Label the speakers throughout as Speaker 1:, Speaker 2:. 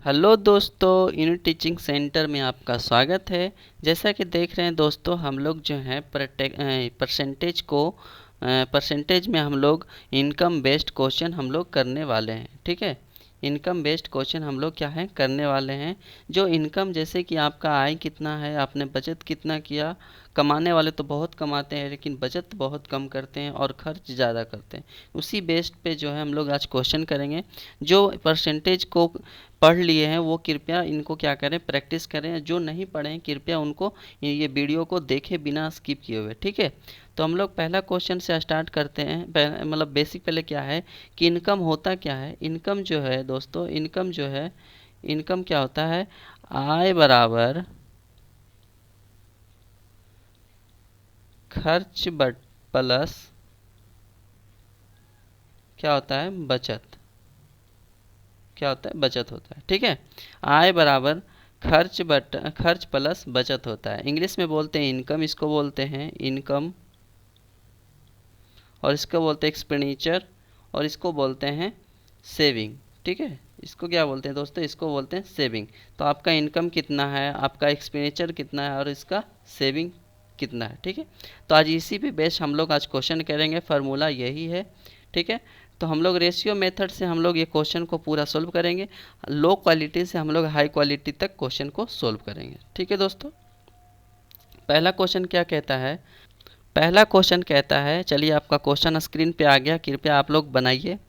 Speaker 1: Hello दोस्तों, unit teaching centre में आपका स्वागत है। जैसा कि देख रहे हैं दोस्तों, हम लोग जो हैं परसेंटेज में हम लोग इनकम बेस्ड क्वेश्चन हम लोग करने वाले हैं। ठीक है, इनकम बेस्ड क्वेश्चन हम लोग क्या है करने वाले हैं। जो इनकम, जैसे कि आपका आय कितना है, आपने बचत कितना किया। कमाने वाले तो बहुत कमाते हैं लेकिन बचत बहुत कम करते हैं और खर्च ज़्यादा करते हैं। उसी बेस्ड पे जो है हम लोग आज क्वेश्चन करेंगे। जो परसेंटेज को पढ़ लिए हैं वो कृपया इनको क्या करें, प्रैक्टिस करें। जो नहीं पढ़े हैं कृपया उनको ये वीडियो को देखें बिना स्किप किए हुए। ठीक है, तो हम लोग पहला क्वेश्चन से स्टार्ट करते हैं। मतलब बेसिक पहले क्या है कि इनकम होता क्या है। इनकम जो है दोस्तों, इनकम जो है, इनकम क्या होता है, आय बराबर खर्च बट प्लस क्या होता है, बचत। क्या होता है, बचत होता है। ठीक है, आय बराबर खर्च प्लस बचत होता है। इंग्लिश में बोलते हैं इनकम, इसको बोलते हैं इनकम, और इसको बोलते हैं एक्सपेंडिचर, और इसको बोलते हैं सेविंग। ठीक है, इसको क्या बोलते हैं दोस्तों, इसको बोलते हैं सेविंग। तो आपका इनकम कितना है, आपका एक्सपेंडिचर कितना है और इसका सेविंग कितना है। ठीक है, तो आज इसी पे बेस हम लोग आज क्वेश्चन करेंगे। फार्मूला यही है। ठीक है, तो हम लोग रेशियो मेथड से हम लोग ये क्वेश्चन को पूरा सोल्व करेंगे। लो क्वालिटी से हम लोग हाई क्वालिटी तक क्वेश्चन को सोल्व करेंगे। ठीक है दोस्तों, पहला क्वेश्चन क्या कहता है, पहला क्वेश्चन कहता है, चलिए आपका क्वेश्चन स्क्रीन पे आ गया, कृपया आप लोग बनाइए।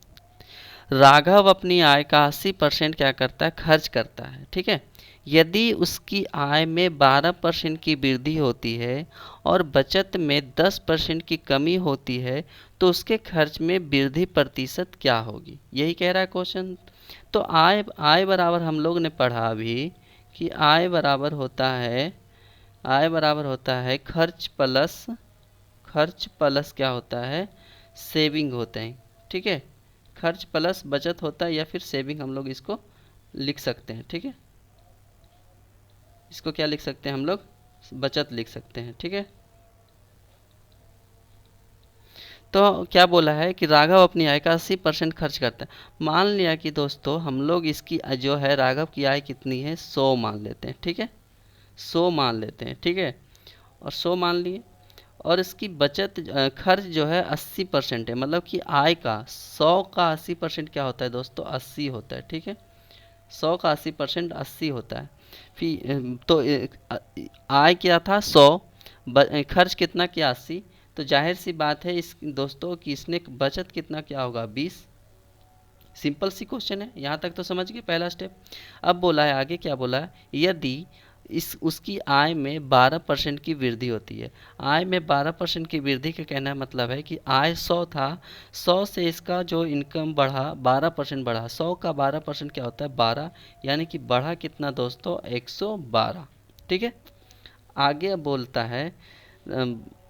Speaker 1: राघव अपनी आय का 80% क्या करता है, खर्च करता है। ठीक है, यदि उसकी आय में 12% की वृद्धि होती है और बचत में 10% की कमी होती है तो उसके खर्च में वृद्धि प्रतिशत क्या होगी, यही कह रहा है क्वेश्चन। तो आय आय बराबर हम लोग ने पढ़ा अभी कि आय बराबर होता है खर्च प्लस क्या होता है, सेविंग होते हैं। ठीक है, खर्च प्लस बचत होता है या फिर सेविंग हम लोग इसको लिख सकते हैं। ठीक है, इसको क्या लिख सकते हैं हम लोग, बचत लिख सकते हैं। ठीक है, तो क्या बोला है कि राघव अपनी आय का 80% खर्च करता है। मान लिया कि दोस्तों हम लोग इसकी जो है राघव की आय कितनी है, 100 मान लेते हैं। ठीक है, 100 मान लेते हैं। ठीक है, और 100 मान लिए, और इसकी बचत खर्च जो है 80% है। मतलब कि आय का 100 का 80% क्या होता है दोस्तों, 80 होता है। ठीक है, 100 का 80% 80 होता है। फिर तो आय क्या था 100, खर्च कितना किया 80। तो जाहिर सी बात है इस दोस्तों कि इसने बचत कितना किया होगा, 20। सिंपल सी क्वेश्चन है, यहाँ तक तो समझ गए पहला स्टेप। अब बोला है आगे, क्या बोला है, यदि इस उसकी आय में 12% की वृद्धि होती है। आय में 12% की वृद्धि का कहना मतलब है कि आय 100 था, 100 से इसका जो इनकम बढ़ा 12% बढ़ा। 100 का 12% क्या होता है, 12, यानी कि बढ़ा कितना दोस्तों, 112। ठीक है, आगे बोलता है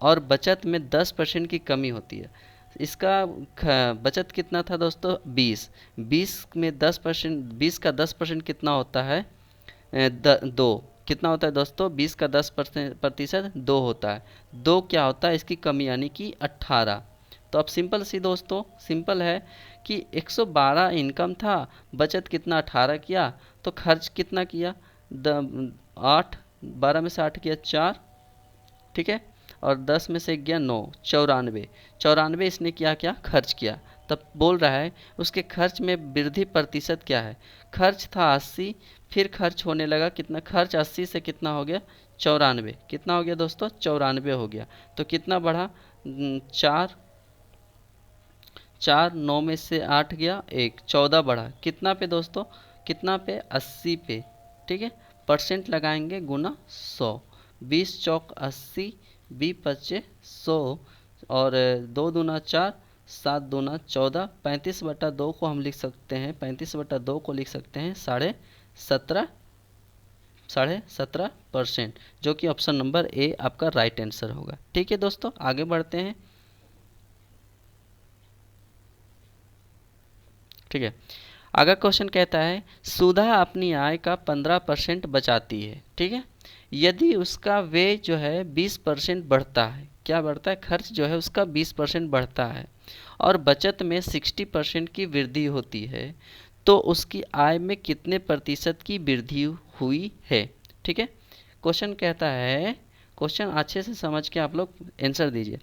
Speaker 1: और बचत में 10% की कमी होती है। इसका बचत कितना था दोस्तों, 20। 20 में 10%, 20 का 10% कितना होता है, दो। कितना होता है दोस्तों, 20 का 10% दो होता है। दो क्या होता है, इसकी कमी, यानी कि 18। तो अब सिंपल सी दोस्तों, सिंपल है कि 112 इनकम था, बचत कितना 18 किया, तो खर्च कितना किया, 8। 12 में से 8 किया 4। ठीक है, और 10 में से गया 9, 94। 94 इसने क्या खर्च किया। तब बोल रहा है उसके खर्च में वृद्धि प्रतिशत क्या है। खर्च था 80, फिर खर्च होने लगा कितना, खर्च 80 से कितना हो गया, 94। कितना हो गया दोस्तों, 94 हो गया। तो कितना बढ़ा, 4। 4, 9 में से 8 गया 1, 14 बढ़ा कितना पे दोस्तों, कितना पे, 80 पे। ठीक है, परसेंट लगाएंगे गुना 100। 20 चौक 80, 20 पच्चे 100, और 2 दूना 4, 7 दूना 14। 35/2 को हम लिख सकते हैं, 35/2 को लिख सकते हैं 17.5%, जो कि ऑप्शन नंबर ए आपका राइट आंसर होगा। ठीक है दोस्तों, आगे बढ़ते हैं। ठीक है, अगला क्वेश्चन कहता है सुधा अपनी आय का 15% बचाती है। ठीक है, यदि उसका व्यय जो है 20% बढ़ता है, क्या बढ़ता है, खर्च जो है उसका 20% बढ़ता है और बचत में 60% की वृद्धि होती है, तो उसकी आय में कितने प्रतिशत की वृद्धि हुई है। ठीक है, क्वेश्चन कहता है, क्वेश्चन अच्छे से समझ के आप लोग आंसर दीजिए।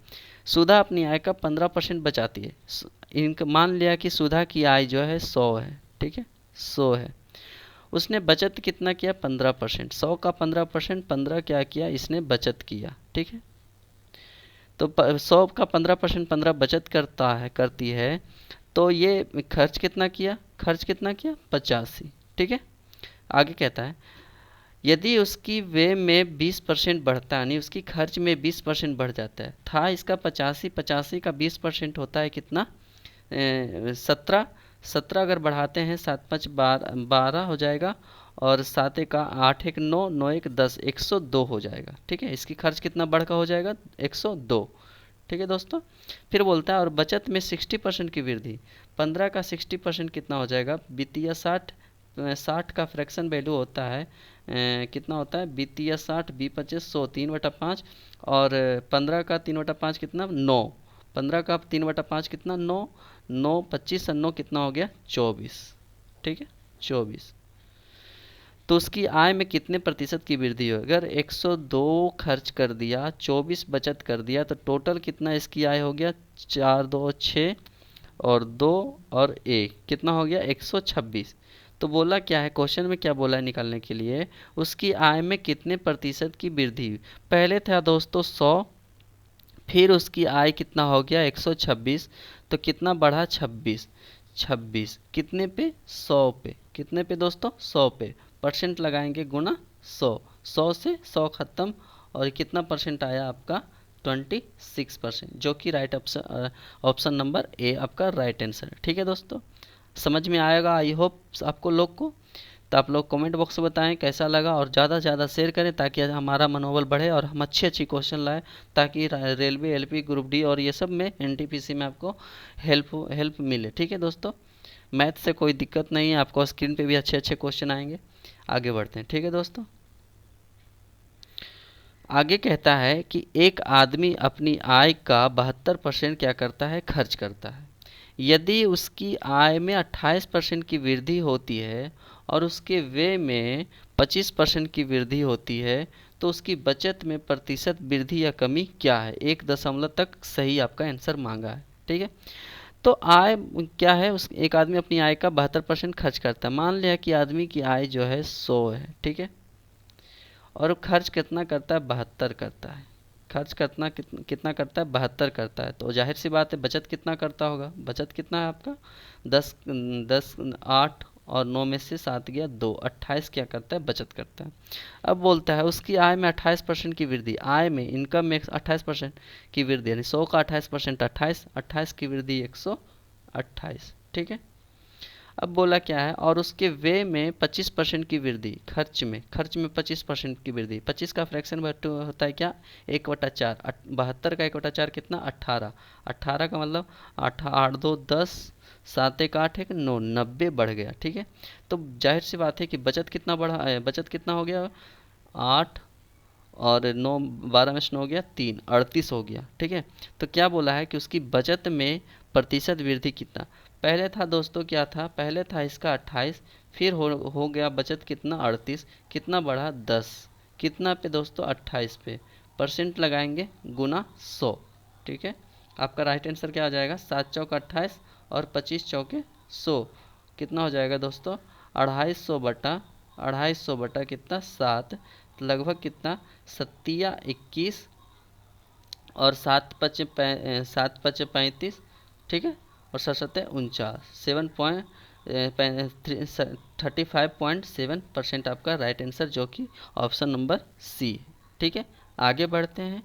Speaker 1: सुधा अपनी आय का 15% बचाती है। इनका मान लिया कि सुधा की आय जो है 100 है। ठीक है, 100 है। उसने बचत कितना किया, 15%। 100 का 15%, 15 क्या किया इसने बचत किया। ठीक है, तो 100 का 15%, 15 बचत करती है। तो ये खर्च कितना किया, खर्च कितना किया, 85। ठीक है, आगे कहता है यदि उसकी व्यय में 20% बढ़ता है, यानी उसकी खर्च में 20% बढ़ जाता है, था इसका 85, 85 का 20% होता है कितना, 17। 17 अगर बढ़ाते हैं, 7×5 = 12 हो जाएगा, और 7×1 = 8, 1 = 9, 9×1 = 10, 102 हो जाएगा। ठीक है, इसकी खर्च कितना बढ़ का हो जाएगा, 102। ठीक है दोस्तों, फिर बोलता है और बचत में 60% की वृद्धि। 15 का 60% कितना हो जाएगा, वित्तीय 60। 60 का फ्रैक्शन वैल्यू होता है कितना होता है, वित्तीय 60, 20×25 100, 3/5। और 15 का 3/5 कितना, 9। 15 का 3/5 कितना, 9। 9, 25 और 9 कितना हो गया, 24। ठीक है, 24। तो उसकी आय में कितने प्रतिशत की वृद्धि हो, अगर 102 खर्च कर दिया, 24 बचत कर दिया, तो टोटल कितना इसकी आय हो गया, 4 2 6 और 2 और 1 कितना हो गया, 126। तो बोला क्या है, क्वेश्चन में क्या बोला है निकालने के लिए, उसकी आय में कितने प्रतिशत की वृद्धि हुई। पहले था दोस्तों 100, फिर उसकी आय कितना हो गया, 126। तो कितना बढ़ा, 26। 26 कितने पे, 100 पे। कितने पे दोस्तों, 100 पे। परसेंट लगाएंगे गुना 100। 100 से 100 खत्म, और कितना परसेंट आया आपका, 26%, जो कि right option, option number A आपका राइट आंसर है। ठीक है दोस्तों, समझ में आएगा आई होप आपको लोग को। तो आप लोग कमेंट बॉक्स में बताएं कैसा लगा, और ज़्यादा से ज़्यादा शेयर करें ताकि हमारा मनोबल बढ़े और हम अच्छी अच्छी क्वेश्चन लाएं, ताकि रेलवे, एलपी, ग्रुप डी और ये सब में, एनटीपीसी में आपको हेल्प मिले। ठीक है दोस्तों, मैथ से कोई दिक्कत नहीं है, आपको स्क्रीन पे भी अच्छे अच्छे क्वेश्चन आएंगे। आगे बढ़ते हैं। ठीक है दोस्तों, आगे कहता है कि एक आदमी अपनी आय का 72% क्या करता है, खर्च करता है। यदि उसकी आय में 28% की वृद्धि होती है और उसके व्यय में 25% की वृद्धि होती है, तो उसकी बचत में प्रतिशत वृद्धि या कमी क्या है। 1 दशमलव तक सही आपका आंसर मांगा है। ठीक है, तो आय क्या है, उस एक आदमी अपनी आय का 72% खर्च करता है। मान लिया कि आदमी की आय जो है 100 है। ठीक है, और खर्च कितना करता है, 72 करता है। खर्च कितना करता है, 72 करता है। तो जाहिर सी बात है बचत कितना करता होगा, बचत कितना है आपका, 10 10 8 और 9 में से 7 गया 2, 28 क्या करता है, बचत करता है। अब बोलता है उसकी आय में 28% की वृद्धि। आय में, इनकम में 28% की वृद्धि, यानी 100 का 28%, 28, 28 की वृद्धि 128। ठीक है, अब बोला क्या है, और उसके व्यय में 25% की वृद्धि। खर्च में 25% की वृद्धि। 25 का फ्रैक्शन होता है क्या, 1/4। 72 का 1/4 कितना, 18। 18 का मतलब 8 8 2 10, 7 1 8 1 9, 90 बढ़ गया। ठीक है, तो जाहिर सी बात है कि बचत कितना बढ़ा, बचत कितना हो गया, 8 और 9, 12 में से 9 हो गया 3, 38 हो गया। ठीक है, तो क्या बोला है कि उसकी बचत में प्रतिशत वृद्धि कितना। पहले था दोस्तों क्या था, पहले था इसका 28, फिर हो गया बचत कितना, 38। कितना बढ़ा, 10। कितना पे दोस्तों, 28 पे। परसेंट लगाएंगे गुना 100। ठीक है, आपका राइट आंसर क्या आ जाएगा, 7 चौक 28 और 25 चौके 100। कितना हो जाएगा दोस्तों, 250 बटा कितना, 7। तो लगभग कितना, 7×21 और 7×5 = 35। ठीक है, और 7×7 = 49, 35.7% आपका राइट आंसर, जो कि ऑप्शन नंबर सी है। ठीक है, आगे बढ़ते हैं।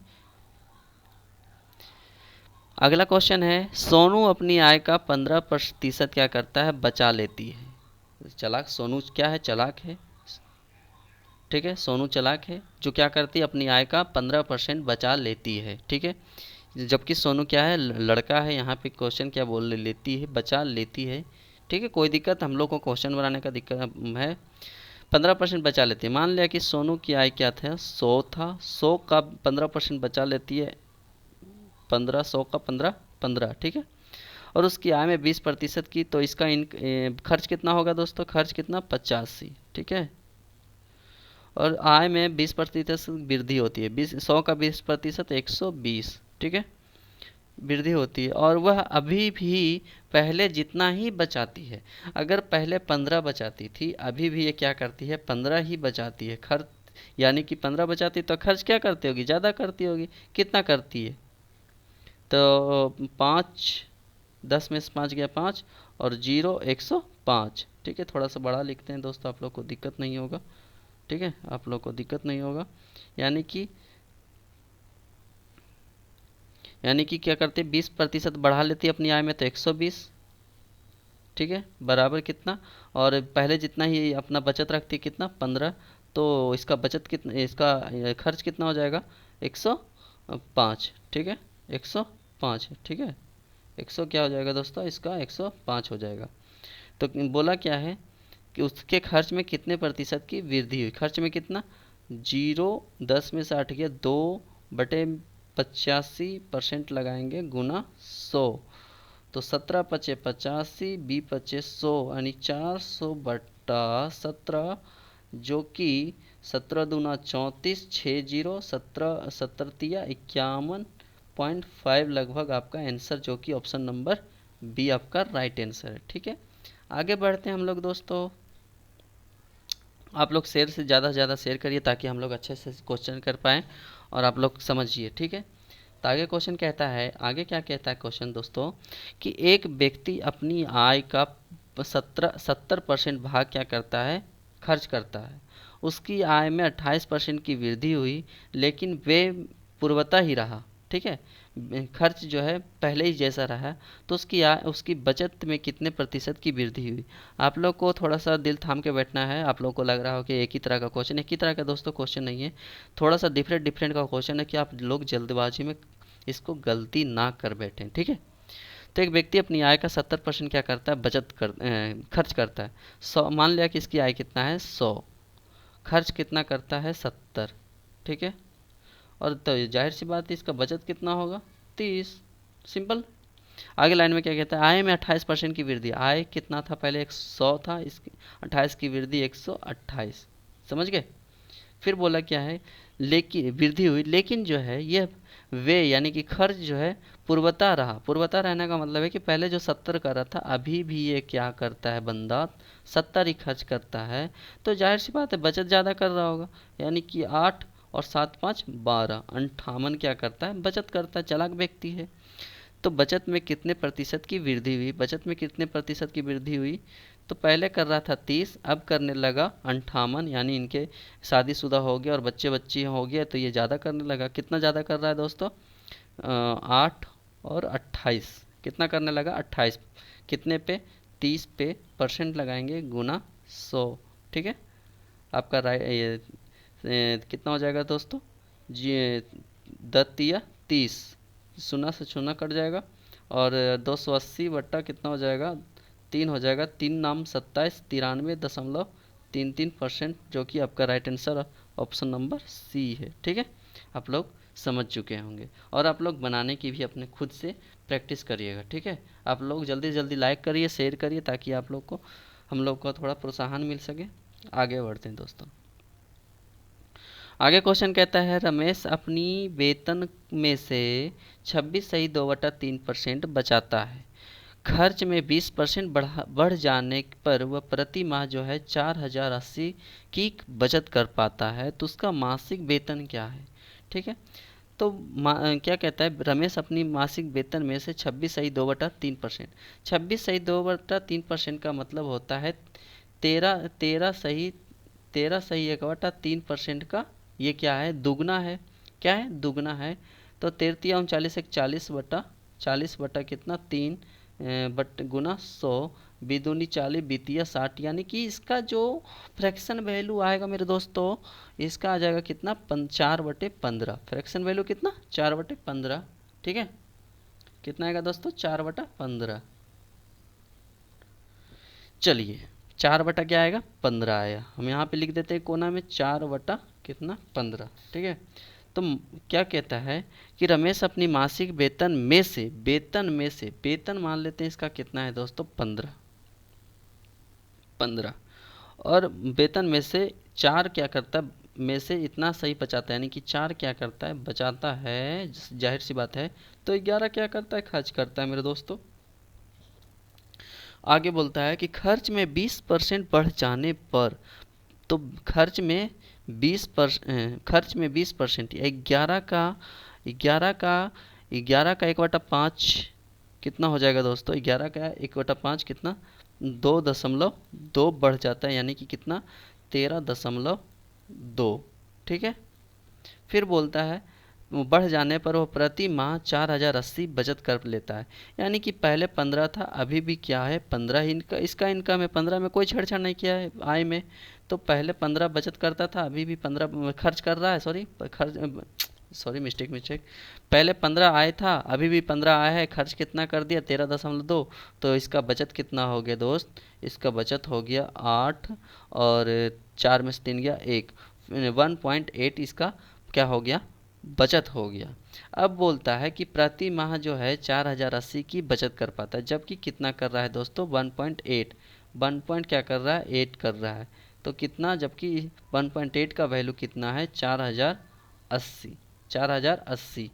Speaker 1: अगला क्वेश्चन है, सोनू अपनी आय का 15% क्या करता है, बचा लेती है। चालाक सोनू क्या है, चालाक है। ठीक है, सोनू चालाक है, जो क्या करती है, अपनी आय का 15% बचा लेती है। ठीक है, जबकि सोनू क्या है, लड़का है। यहाँ पे क्वेश्चन क्या बोल लेती है, बचा लेती है। ठीक है, कोई दिक्कत, हम लोग को क्वेश्चन बनाने का दिक्कत है। 15% बचा लेती है। मान लिया कि सोनू की आय क्या था, 100 था। 100 का 15% बचा लेती है, 15। 100 का 15, 15। ठीक है, और उसकी आय में 20% की, तो इसका खर्च कितना होगा दोस्तों? खर्च कितना? 85। ठीक है। और आय में 20% वृद्धि होती है, 100 का 20% 120। ठीक है, वृद्धि होती है। और वह अभी भी पहले जितना ही बचाती है। अगर पहले 15 बचाती थी, अभी भी ये क्या करती है? 15 ही बचाती है। खर्च यानी कि 15 बचाती तो खर्च क्या करती होगी? ज़्यादा करती होगी। कितना करती है? तो 5, 10 में से 5 गया 5, और 0 105। ठीक है, थोड़ा सा बड़ा लिखते हैं दोस्तों, आप लोग को दिक्कत नहीं होगा। ठीक है, आप लोग को दिक्कत नहीं होगा। यानी कि क्या करते? 20% बढ़ा लेती है अपनी आय में, तो 120। ठीक है, बराबर कितना? और पहले जितना ही अपना बचत रखती है, कितना? 15। तो इसका बचत कितना, इसका खर्च कितना हो जाएगा? 105। ठीक है, 105। ठीक है, 100 क्या हो जाएगा दोस्तों? इसका 105 हो जाएगा। तो बोला क्या है कि उसके खर्च में कितने प्रतिशत की वृद्धि हुई? खर्च में कितना? 0, 10 में से 8 गया 2/85% लगाएंगे, गुना 100। तो 17 पचे 85, 20 पचे 100, यानी 400/17, जो कि 17 दूना 34, 60, 17 17 तिया 51.5 लगभग आपका आंसर, जो कि ऑप्शन नंबर बी आपका राइट आंसर है। ठीक है, आगे बढ़ते हैं हम लोग दोस्तों। आप लोग शेयर से ज़्यादा शेयर करिए, ताकि हम लोग अच्छे से क्वेश्चन कर पाएँ और आप लोग समझिए। ठीक है, तो आगे क्वेश्चन कहता है, आगे क्या कहता है क्वेश्चन दोस्तों, कि एक व्यक्ति अपनी आय का 70% भाग क्या करता है? खर्च करता है। उसकी आय में 28% की वृद्धि हुई, लेकिन वे पूर्वता ही रहा। ठीक है, खर्च जो है पहले ही जैसा रहा, तो उसकी बचत में कितने प्रतिशत की वृद्धि हुई? आप लोग को थोड़ा सा दिल थाम के बैठना है। आप लोग को लग रहा हो कि एक ही तरह का क्वेश्चन, एक ही तरह का दोस्तों क्वेश्चन नहीं है, थोड़ा सा डिफरेंट डिफरेंट का क्वेश्चन है, कि आप लोग जल्दबाजी में इसको गलती ना कर बैठें। ठीक है, तो एक व्यक्ति अपनी आय का 70% क्या करता है? खर्च करता है। 100 मान लिया कि इसकी आय कितना है? 100। खर्च कितना करता है? 70। ठीक है, और तो जाहिर सी बात है इसका बचत कितना होगा? 30। सिंपल। आगे लाइन में क्या कहता है? आय में 28% की वृद्धि। आय कितना था? पहले 100 था, इसकी 28 की वृद्धि 128। समझ गए? फिर बोला क्या है? लेकिन वृद्धि हुई, लेकिन जो है यह वे यानी कि खर्च जो है पूर्वता रहा। पूर्वता रहने का मतलब है कि पहले जो 70 कर रहा था, अभी भी ये क्या करता है बंदा? 70 ही खर्च करता है। तो जाहिर सी बात है बचत ज़्यादा कर रहा होगा। यानी कि 8 और 7 5 12, 58 क्या करता है? बचत करता है। चालाक व्यक्ति है। तो बचत में कितने प्रतिशत की वृद्धि हुई? बचत में कितने प्रतिशत की वृद्धि हुई? तो पहले कर रहा था 30, अब करने लगा 58। यानी इनके शादीशुदा हो गया और बच्चे बच्ची हो गए, तो ये ज़्यादा करने लगा। कितना ज़्यादा कर रहा है दोस्तों? 8 और 28, कितना करने लगा? 28। कितने पे? 30 पे परसेंट लगाएंगे, गुना 100। ठीक है, आपका ये कितना हो जाएगा दोस्तों? जी, 10 शून्य से शून्य कट जाएगा, और 280 कितना हो जाएगा? 3 हो जाएगा। 3 नाम 27, 93.33%, जो कि आपका right answer option number C है। ठीक है, आप लोग समझ चुके होंगे, और आप लोग बनाने की भी अपने खुद से प्रैक्टिस करिएगा। ठीक है, आप लोग जल्दी जल्दी लाइक करिए, शेयर करिए, ताकि आप लोग को, हम लोग को थोड़ा प्रोत्साहन मिल सके। आगे बढ़ते हैं दोस्तों। आगे क्वेश्चन कहता है, रमेश अपनी वेतन में से 26 सही 2/3% बचाता है। खर्च में 20% बढ़ जाने पर वह प्रति माह जो है 4080 की बचत कर पाता है। तो उसका मासिक वेतन क्या है? ठीक है, तो क्या कहता है? रमेश अपनी मासिक वेतन में से 26 सही 2/3%, 26 सही 2/3% का मतलब होता है 13 सही 1/3% का, ये क्या है? दुगना है। क्या है? दुगना है। तो 13 × 39 = 40/40 कितना? 3 बट गुना 100, बिदुनी 40 बितिया 60, यानी कि इसका जो फ्रैक्शन वैल्यू आएगा मेरे दोस्तों, इसका आ जाएगा कितना? 4/15। फ्रैक्शन वैल्यू कितना? 4/15। ठीक है, कितना आएगा दोस्तों? 4/15। चलिए, 4 क्या आएगा? 15 आया। हम यहाँ पे लिख देते हैं कोना में 4 कितना? 15। ठीक है, तो क्या कहता है कि रमेश अपनी मासिक वेतन में से, वेतन मान लेते हैं इसका कितना है दोस्तों, 15, 15, और वेतन में से 4 क्या करता है, में से इतना सही बचाता है, यानी कि 4 क्या करता है, बचाता है, जाहिर सी बात है। तो 11 क्या करता है, खर्च करता है मेरे दोस्तों। आगे बोलता है कि खर्च में 20% बढ़ जाने पर, तो खर्च में 20%, 11 का 1/5 कितना हो जाएगा दोस्तों, 11 का 1/5 कितना, 2.2 बढ़ जाता है, यानी कि कितना, 13.2। ठीक है। फिर बोलता है बढ़ जाने पर वो प्रति माह 4080 बचत कर लेता है, यानी कि पहले 15 था, अभी भी क्या है, 15 ही इसका इनकम है, 15 में कोई छेड़छाड़ नहीं किया है आय में। तो पहले 15 बचत करता था, अभी भी 15 खर्च कर रहा है, सॉरी मिस्टेक, पहले 15 आय था, अभी भी 15 आया है, खर्च कितना कर दिया, 13.2। तो इसका बचत कितना हो गया दोस्त, इसका बचत हो गया 8, और 4 में से 3 गया 1, 1.8 इसका क्या हो गया, बचत हो गया। अब बोलता है कि प्रति माह जो है 4080 की बचत कर पाता है, जबकि कितना कर रहा है दोस्तों, 1.8, 1 पॉइंट क्या कर रहा है, 8 कर रहा है। तो कितना, जबकि 1.8 का वैल्यू कितना है, 4080, 4080।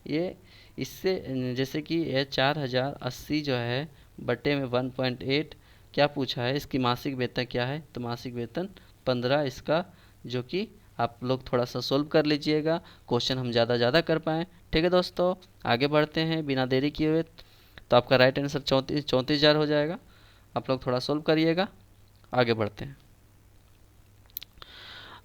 Speaker 1: ये इससे जैसे कि ये 4080 जो है बटे में 1.8, क्या पूछा है, इसकी मासिक वेतन क्या है, तो मासिक वेतन 15 इसका, जो कि आप लोग थोड़ा सा सोल्व कर लीजिएगा, क्वेश्चन हम ज़्यादा कर पाएँ। ठीक है दोस्तों, आगे बढ़ते हैं बिना देरी किए हुए। तो आपका राइट आंसर 34,000 हो जाएगा। आप लोग थोड़ा सोल्व करिएगा, आगे बढ़ते हैं।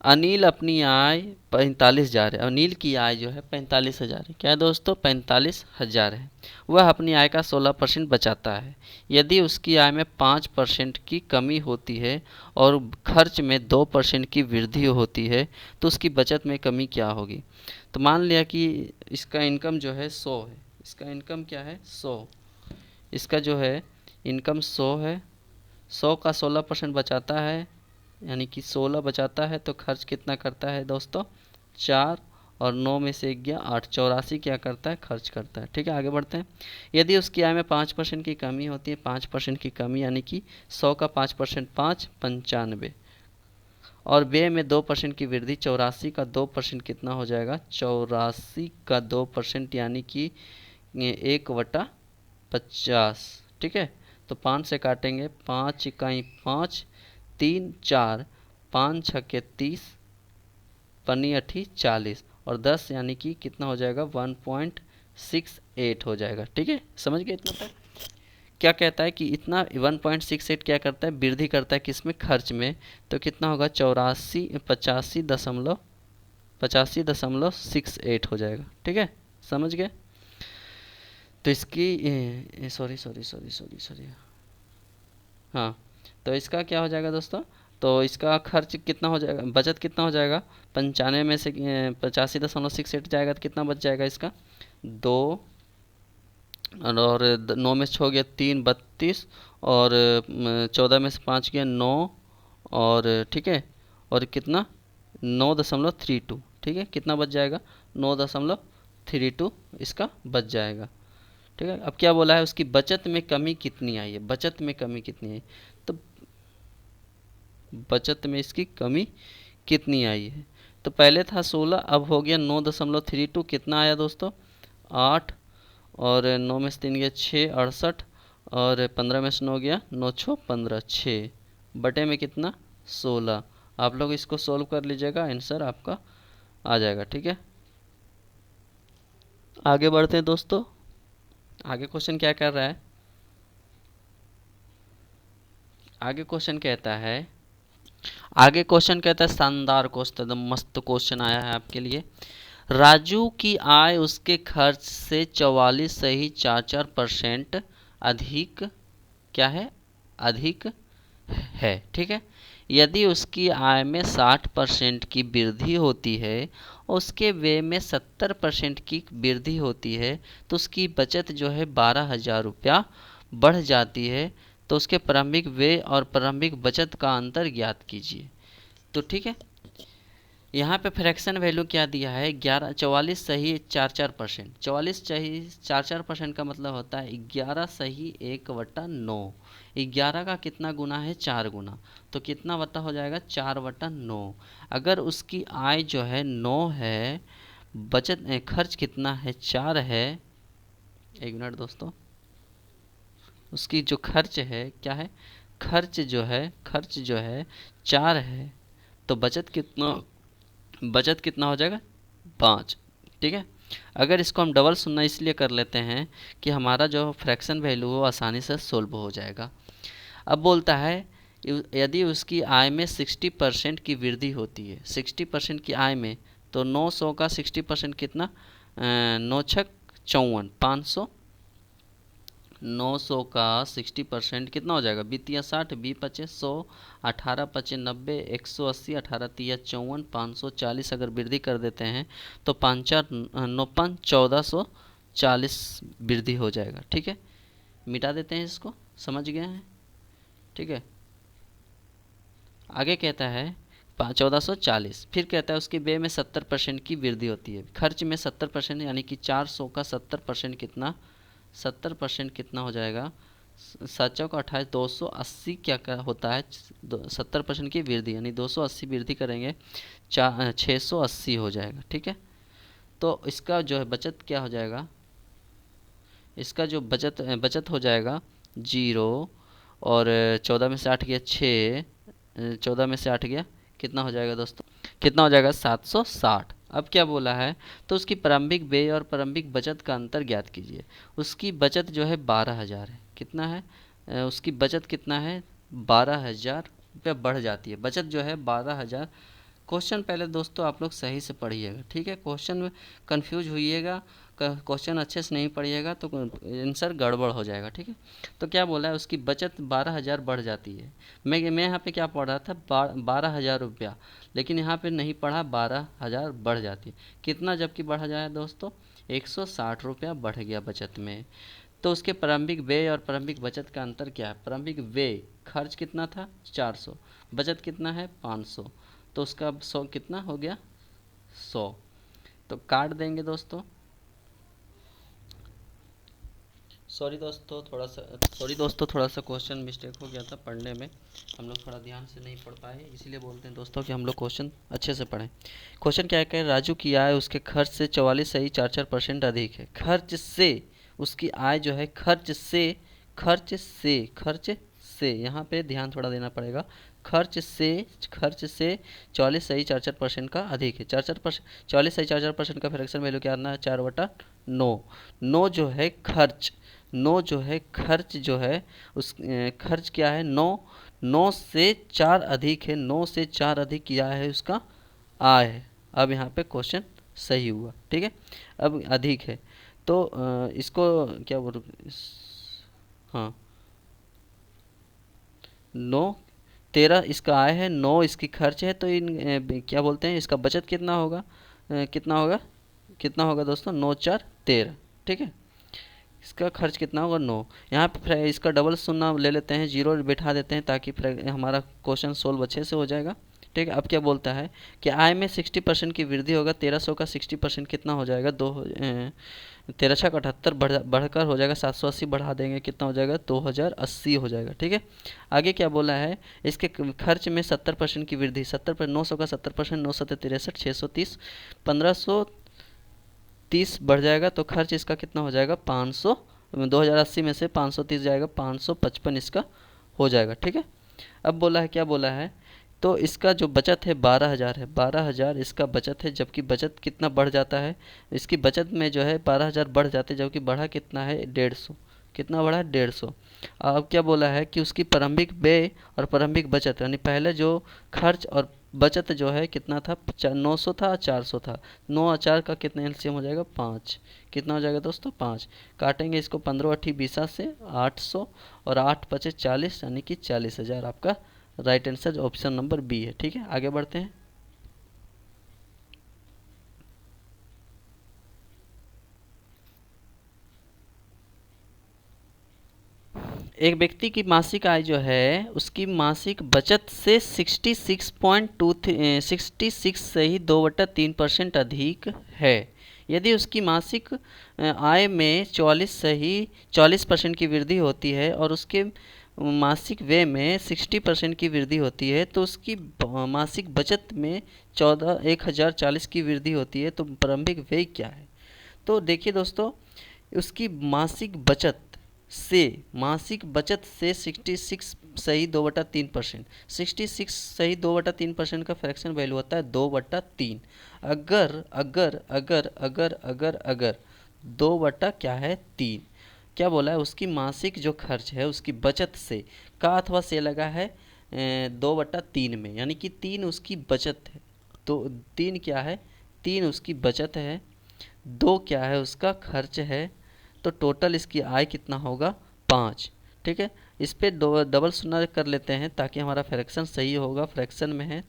Speaker 1: अनिल अपनी आय 45,000 है, अनिल की आय जो है 45,000 है, क्या है दोस्तों, 45,000 है। वह अपनी आय का 16% बचाता है। यदि उसकी आय में 5% की कमी होती है और खर्च में 2% की वृद्धि होती है, तो उसकी बचत में कमी क्या होगी। तो मान लिया कि इसका इनकम जो है 100 है, इसका इनकम क्या है, 100, इसका जो है इनकम 100 है, 100 का 16% बचाता है, यानी कि 16 बचाता है, तो खर्च कितना करता है दोस्तों, 4, और 9 में से 1 गया 8, 84 क्या करता है, खर्च करता है। ठीक है, आगे बढ़ते हैं। यदि उसकी आय में 5% की कमी होती है, 5% की कमी, यानी कि 100 का 5%, 5, 95, और व्यय में 2% की वृद्धि, 84 का 2% कितना हो जाएगा, 84 का 2%, यानी कि 1/50। ठीक है, तो 5 से काटेंगे, 5 इकाई 5, 3, 4, 5 छक्के 30, पन्नी अठी 40, और 10 यानी कि कितना हो जाएगा, 1.68 हो जाएगा। ठीक है, समझ गए इतना तक। क्या कहता है कि इतना 1.68 क्या करता है, वृद्धि करता है किसमें, खर्च में। तो कितना होगा, 85.68 हो जाएगा। ठीक है, समझ गए। तो इसकी सॉरी, हाँ, तो इसका क्या हो जाएगा दोस्तों, तो इसका खर्च कितना हो जाएगा, बचत कितना हो जाएगा, 95 में से 85.68 जाएगा, तो कितना बच जाएगा इसका, 2, और 9 में से हो गया 3, 32, और 14 में से 5 गया 9, और ठीक है, और कितना, 9.32। ठीक है, कितना बच जाएगा, 9.32 इसका बच जाएगा। ठीक है, अब क्या बोला है, उसकी बचत में कमी कितनी आई है, बचत में कमी कितनी आई, तो बचत में इसकी कमी कितनी आई है। तो पहले था 16, अब हो गया 9.32, कितना आया दोस्तों, 8, और 9 में से 3 गया 6, 68, और 15 में से 9 गया 9 6 15, 6 बटे में कितना, 16। आप लोग इसको सोल्व कर लीजिएगा, आंसर आपका आ जाएगा। ठीक है, आगे बढ़ते हैं दोस्तों। आगे क्वेश्चन क्या कर रहा है, आगे क्वेश्चन कहता है, शानदार क्वेश्चन, एकदम मस्त क्वेश्चन आया है आपके लिए। राजू की आय उसके खर्च से 44 सही 4% अधिक, क्या है, अधिक है। ठीक है, यदि उसकी आय में 60% की वृद्धि होती है, उसके व्यय में 70% की वृद्धि होती है, तो उसकी बचत जो है 12,000 रुपया बढ़ जाती है। तो उसके प्रारंभिक व्यय और प्रारंभिक बचत का अंतर ज्ञात कीजिए। तो ठीक है, यहाँ पे फ्रैक्शन वैल्यू क्या दिया है, 44 सही 4-4%। 44 सही 4-4% का मतलब होता है 11 सही 1/9। 11 का कितना गुना है, 4 गुना, तो कितना बटा हो जाएगा, 4/9। अगर उसकी आय जो है 9 है, बचत खर्च कितना है, 4 है। एक मिनट दोस्तों, उसकी जो खर्च है क्या है, खर्च जो है 4 है, तो बचत कितना हो जाएगा, 5। ठीक है। अगर इसको हम डबल सुनना इसलिए कर लेते हैं कि हमारा जो फ्रैक्शन वैल्यू वो आसानी से सोल्व हो जाएगा। अब बोलता है यदि उसकी आय में 60% की वृद्धि होती है, 60% की आय में, तो 900 का 60% कितना, 9×6 = 54, 500। 900 का 60% कितना हो जाएगा, बीतिया 60, 20×5 = 100, 18×5 = 90, 180, 18×3 = 54, 540 अगर वृद्धि कर देते हैं तो 5×4 = 1440 वृद्धि हो जाएगा। ठीक है, मिटा देते हैं इसको, समझ गए हैं। ठीक है, आगे कहता है 1440, फिर कहता है उसके व्यय में 70% की वृद्धि होती है। खर्च में 70% यानी कि 400 का 70% कितना, 70% कितना हो जाएगा, 7×4 = 28, 280 क्या होता है, 70% की वृद्धि यानी 280 वृद्धि करेंगे, 680 हो जाएगा। ठीक है, तो इसका जो है बचत क्या हो जाएगा, इसका जो बचत हो जाएगा 0। और 14 में से 8 गया 6, 14 में से 8 गया, कितना हो जाएगा दोस्तों, कितना हो जाएगा, 760। अब क्या बोला है, तो उसकी प्रारंभिक व्यय और प्रारंभिक बचत का अंतर ज्ञात कीजिए। उसकी बचत जो है 12,000 है, कितना है, उसकी बचत कितना है, 12,000 रुपया बढ़ जाती है। बचत जो है 12,000। क्वेश्चन पहले दोस्तों आप लोग सही से पढ़िएगा। ठीक है, क्वेश्चन में कंफ्यूज होइएगा, क्वेश्चन अच्छे से नहीं पढ़िएगा तो आंसर गड़बड़ हो जाएगा। ठीक है, तो क्या बोला है, उसकी बचत 12,000 बढ़ जाती है। मैं यहाँ पे क्या पढ़ रहा था, 12,000 रुपया, लेकिन यहाँ पे नहीं पढ़ा, 12,000 बढ़ जाती है। कितना जबकि बढ़ा जाए दोस्तों, 160 रुपया बढ़ गया बचत में। तो उसके प्रारंभिक व्यय और प्रारंभिक बचत का अंतर क्या है, प्रारंभिक व्यय खर्च कितना था, 400, बचत कितना है, 500, तो उसका 100 कितना हो गया, 100। तो काट देंगे दोस्तों। सॉरी दोस्तों, थोड़ा सा क्वेश्चन मिस्टेक हो गया था पढ़ने में, हम लोग थोड़ा ध्यान से नहीं पढ़ पाए, इसीलिए बोलते हैं दोस्तों कि हम लोग क्वेश्चन अच्छे से पढ़ें। क्वेश्चन क्या है, राजू की आय उसके खर्च से 44 सही 4-4% अधिक है। खर्च से उसकी आय जो है, खर्च से यहाँ पे ध्यान थोड़ा देना पड़ेगा। खर्च से 44 सही 4-4% का अधिक है। 4-4%, 44 सही 4-4% का फ्रैक्शन वैल्यू क्या आना है, 4/9। नो जो है खर्च, नो जो है खर्च जो है उस खर्च क्या है, 9, 9 से 4 अधिक है, 9 से 4 अधिक क्या है उसका, आय है। अब यहाँ पे क्वेश्चन सही हुआ। ठीक है, अब अधिक है तो इसको क्या बोल, हाँ, 9, 13 इसका आय है, 9 इसकी खर्च है, तो क्या बोलते हैं, इसका बचत कितना होगा, कितना होगा दोस्तों, 9×4 = 13। ठीक है, इसका खर्च कितना होगा, 9। यहाँ पे इसका डबल शून्य ले लेते हैं, जीरो बैठा देते हैं ताकि हमारा क्वेश्चन सोल्व अच्छे से हो जाएगा। ठीक है, अब क्या बोलता है कि आय में 60% की वृद्धि होगा, 1300 का 60% कितना हो जाएगा, 13×6 = 78, बढ़कर हो जाएगा 780, बढ़ा देंगे कितना हो जाएगा, 2080 हो जाएगा। ठीक है, आगे क्या बोला है, इसके खर्च में 70% की वृद्धि, 900 का 70%, 9×7 = 63, 630, 1530 बढ़ जाएगा, तो खर्च इसका कितना हो जाएगा, 500, 2080 में से 530 जाएगा, 555 इसका हो जाएगा। ठीक है, अब बोला है, क्या बोला है, तो इसका जो बचत है 12,000 है, 12,000 इसका बचत है, जबकि बचत कितना बढ़ जाता है, इसकी बचत में जो है 12,000 बढ़ जाते हैं, जबकि बढ़ा कितना है, 150, कितना बढ़ा, 150। अब क्या बोला है कि उसकी प्रारंभिक व्यय और प्रारंभिक बचत, यानी पहले जो खर्च और बचत जो है कितना था, 900 था, 400 था, 9 और 4 का कितना एलसीएम हो जाएगा, 5। कितना हो जाएगा दोस्तों, 5। काटेंगे इसको, 15×8 = 20 से 800, और 8×5 = 40, यानी कि 40,000 आपका right answer option number B है। ठीक है, आगे बढ़ते हैं। एक व्यक्ति की मासिक आय जो है उसकी मासिक बचत से 66 से ही 2/3% अधिक है। यदि उसकी मासिक आय में 40% की वृद्धि होती है और उसके मासिक व्यय में 60% की वृद्धि होती है तो उसकी मासिक बचत में 1040 की वृद्धि होती है, तो प्रारंभिक व्यय क्या है? तो देखिए दोस्तों, उसकी मासिक बचत से 66 सही 2/3%, 66 सही 2/3% का फ्रैक्शन वैल्यू होता है 2/3। अगर अगर अगर अगर अगर अगर 2 बटा क्या है 3, क्या बोला है, उसकी मासिक जो खर्च है उसकी बचत से का अथवा से लगा है 2/3 में, यानी कि 3 उसकी बचत है। तो 3 क्या है, 3 उसकी बचत है, 2 क्या है उसका खर्च है, तो टोटल इसकी आय कितना होगा 5। ठीक है, इस पे दो डबल शून्य कर लेते हैं ताकि हमारा फ्रैक्शन सही होगा, फ्रैक्शन में है।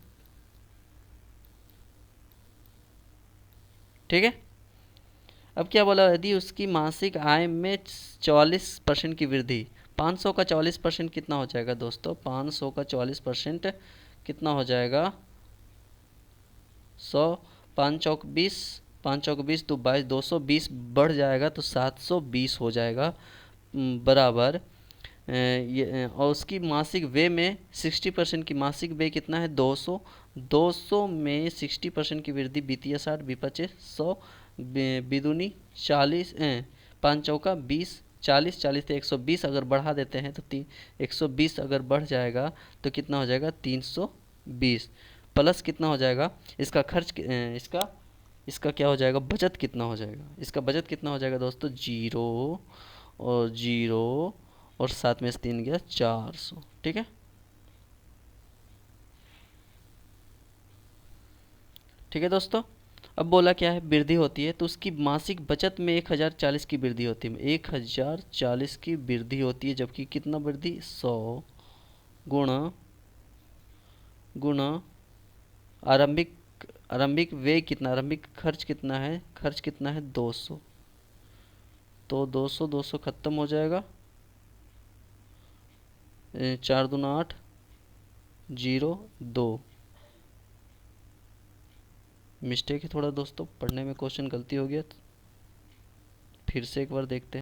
Speaker 1: ठीक है, अब क्या बोला, यदि उसकी मासिक आय में 44% की वृद्धि, 500 का 44% कितना हो जाएगा दोस्तों, 500 का 44% कितना हो जाएगा 100, 5 चौक 20, 5 चौक 20 तो 22, 220 बढ़ जाएगा तो 720 हो जाएगा। बराबर और उसकी मासिक व्यय में 60% की मासिक व्यय कितना है 200, 200 में 60% की वृद्धि वित्तीय 60 विपचे 100, बिदुनी 40, 5 चौका 20, 40 से 120 अगर बढ़ा देते हैं तो 120 अगर बढ़ जाएगा तो कितना हो जाएगा 320, प्लस कितना हो जाएगा इसका खर्च, इसका इसका क्या हो जाएगा बचत कितना हो जाएगा, इसका बचत कितना हो जाएगा दोस्तों, जीरो और जीरो और 7 में से 3 गया 400। ठीक है, ठीक है दोस्तों। अब बोला क्या है, वृद्धि होती है तो उसकी मासिक बचत में 1040 की वृद्धि होती है, 1040 की वृद्धि होती है, जबकि कितना वृद्धि 100 गुणा गुणा आरंभिक आरंभिक व्यय कितना, आरंभिक खर्च कितना है, खर्च कितना है 200, तो 200 200 खत्म हो जाएगा, 4 दूना 8, 0 2। मिस्टेक है थोड़ा दोस्तों, पढ़ने में क्वेश्चन गलती हो गया, फिर से एक बार देखते हैं।